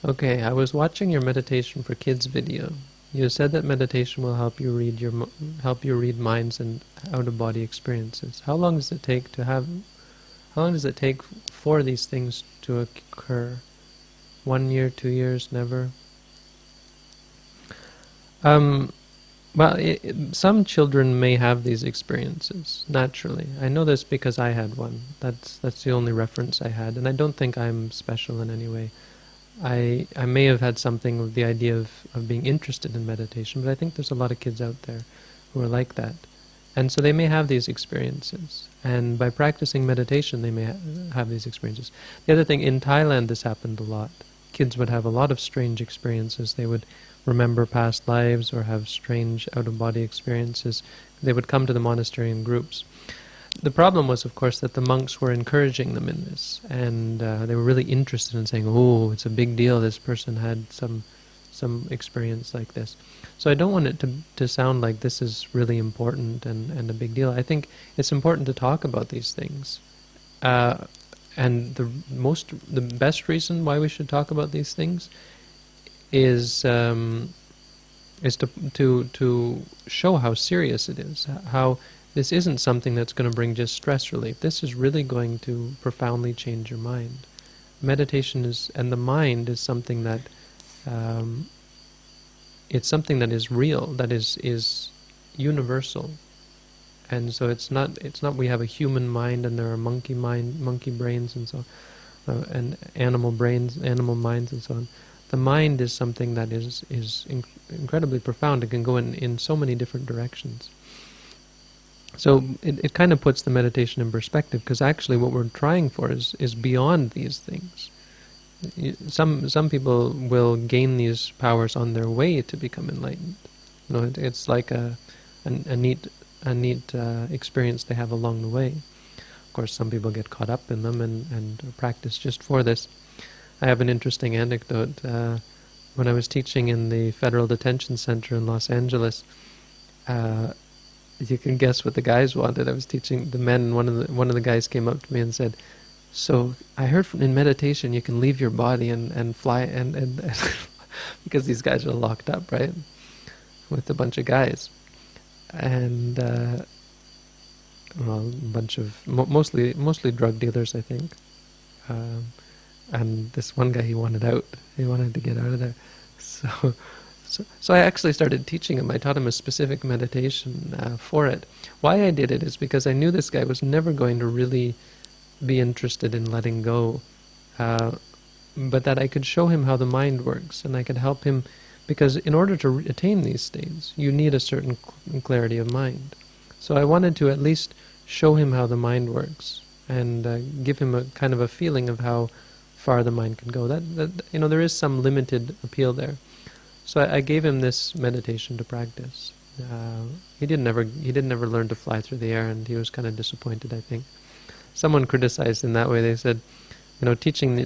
Okay, I was watching your meditation for kids video. You said that meditation will help you read minds and out-of-body experiences. How long does it take to have? How long does it take for these things to occur? 1 year, 2 years, never? Um, well, some children may have these experiences naturally. I know this because I had one. That's the only reference I had, and I don't think I'm special in any way. I may have had something with the idea of being interested in meditation, but I think there's a lot of kids out there who are like that. And so they may have these experiences. And by practicing meditation, they may have these experiences. The other thing, in Thailand, this happened a lot. Kids would have a lot of strange experiences. They would remember past lives or have strange out-of-body experiences. They would come to the monastery in groups. The problem was, of course, that the monks were encouraging them in this, and they were really interested in saying, "Oh, it's a big deal. This person had some experience like this." So I don't want it to sound like this is really important and a big deal. I think it's important to talk about these things, and the best reason why we should talk about these things is to show how serious it is, how this isn't something that's going to bring just stress relief. This is really going to profoundly change your mind. Meditation and the mind is something that it's something that is real, that is universal, and so it's not we have a human mind and there are monkey brains and so on, and animal brains, animal minds and so on. The mind is something that is incredibly profound. It can go in so many different directions. So it kind of puts the meditation in perspective, because actually what we're trying for is beyond these things. Some people will gain these powers on their way to become enlightened. It's like a neat experience they have along the way. Of course, some people get caught up in them and practice just for this. I have an interesting anecdote. When I was teaching in the Federal Detention Center in Los Angeles, you can guess what the guys wanted. I was teaching the men, and one of the guys came up to me and said, "So I heard in meditation you can leave your body and fly and because these guys are locked up, right, with a bunch of guys, and well, a bunch of mostly drug dealers, I think." And this one guy, he wanted out. He wanted to get out of there. So I actually started teaching him. I taught him a specific meditation for it. Why I did it is because I knew this guy was never going to really be interested in letting go, but that I could show him how the mind works, and I could help him, because in order to attain these states, you need a certain clarity of mind. So I wanted to at least show him how the mind works, and give him a kind of a feeling of how far the mind can go. That there is some limited appeal there. So I gave him this meditation to practice. He didn't ever learn to fly through the air, and he was kind of disappointed, I think. Someone criticized in that way. They said,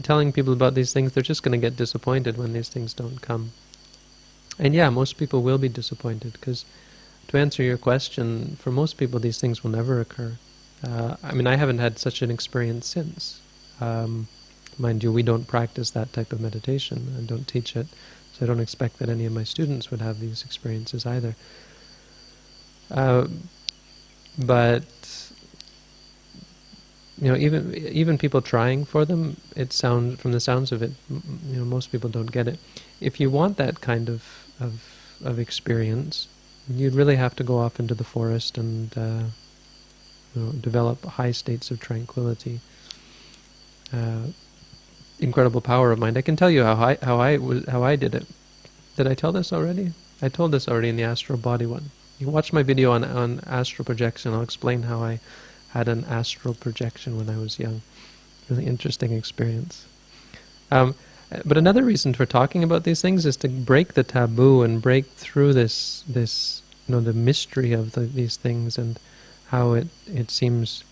telling people about these things, they're just going to get disappointed when these things don't come. And yeah, most people will be disappointed, because to answer your question, for most people these things will never occur. I haven't had such an experience since. Mind you, we don't practice that type of meditation and don't teach it, so I don't expect that any of my students would have these experiences either. But even people trying for them, from the sounds of it, most people don't get it. If you want that kind of experience, you'd really have to go off into the forest and develop high states of tranquility. Incredible power of mind. I can tell you how I did it. Did I tell this already? I told this already in the astral body one. You can watch my video on astral projection. I'll explain how I had an astral projection when I was young. Really interesting experience. But another reason for talking about these things is to break the taboo and break through this the mystery of these things, and how it seems.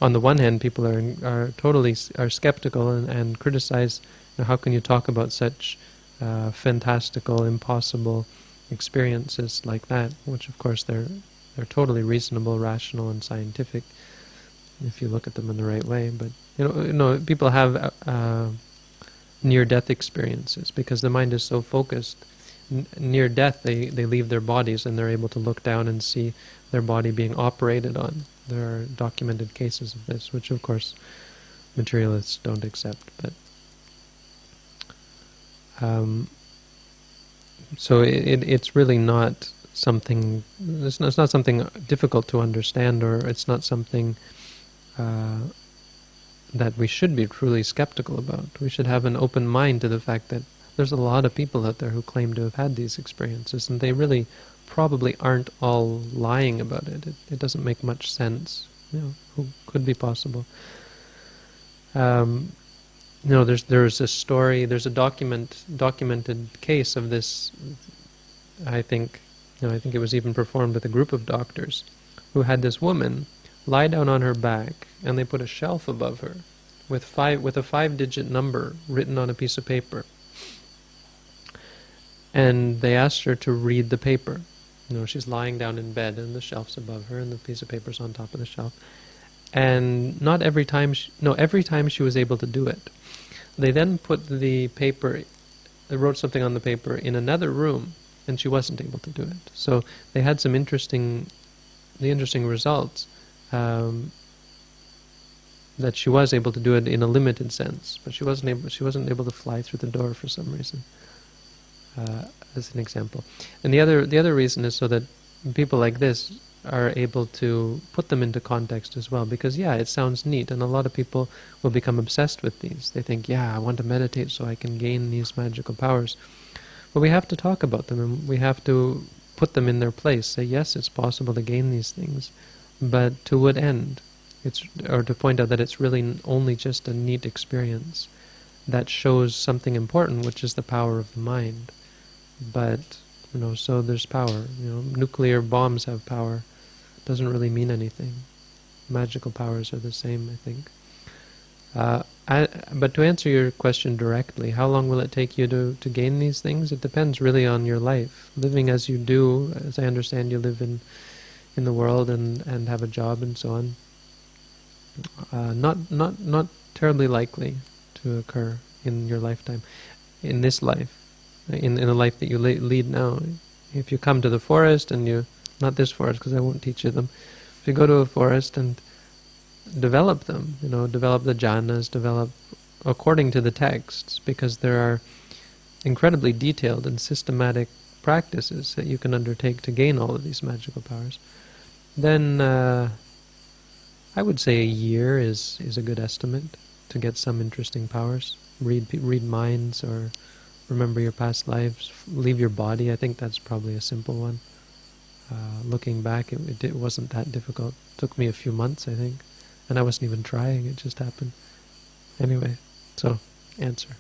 On the one hand, people are totally skeptical and criticize. How can you talk about such fantastical, impossible experiences like that? Which, of course, they're totally reasonable, rational, and scientific if you look at them in the right way. But people have near-death experiences, because the mind is so focused. Near death, they leave their bodies and they're able to look down and see their body being operated on. There are documented cases of this, which of course materialists don't accept. But so it's really not something. It's not something difficult to understand, or it's not something that we should be truly skeptical about. We should have an open mind to the fact that there's a lot of people out there who claim to have had these experiences, and they really probably aren't all lying about it. It doesn't make much sense. Who could be possible? There's a story, there's a documented case of this. I think it was even performed with a group of doctors who had this woman lie down on her back, and they put a shelf above her with a 5-digit number written on a piece of paper. And they asked her to read the paper. She's lying down in bed, and the shelf's above her, and the piece of paper's on top of the shelf. And every time she was able to do it. They then put the paper, they wrote something on the paper in another room, and she wasn't able to do it. So they had some interesting results, that she was able to do it in a limited sense, but she wasn't able to fly through the door for some reason. As an example. And the other reason is so that people like this are able to put them into context as well, because it sounds neat, and a lot of people will become obsessed with these. They think, I want to meditate so I can gain these magical powers. But we have to talk about them, and we have to put them in their place. Say, yes, it's possible to gain these things, but to what end? Or to point out that it's really only just a neat experience that shows something important, which is the power of the mind. But, so there's power. Nuclear bombs have power. Doesn't really mean anything. Magical powers are the same, I think. But to answer your question directly, how long will it take you to gain these things? It depends really on your life. Living as you do, as I understand you live in the world and have a job and so on. Not terribly likely to occur in your lifetime. In this life. In the life that you lead now. If you come to the forest and not this forest because I won't teach you them, if you go to a forest and develop them, develop the jhanas, develop according to the texts, because there are incredibly detailed and systematic practices that you can undertake to gain all of these magical powers, then I would say a year is a good estimate to get some interesting powers. Read minds, or remember your past lives, leave your body. I think that's probably a simple one. Looking back, it wasn't that difficult. It took me a few months, I think, and I wasn't even trying, it just happened. Anyway, so, answer.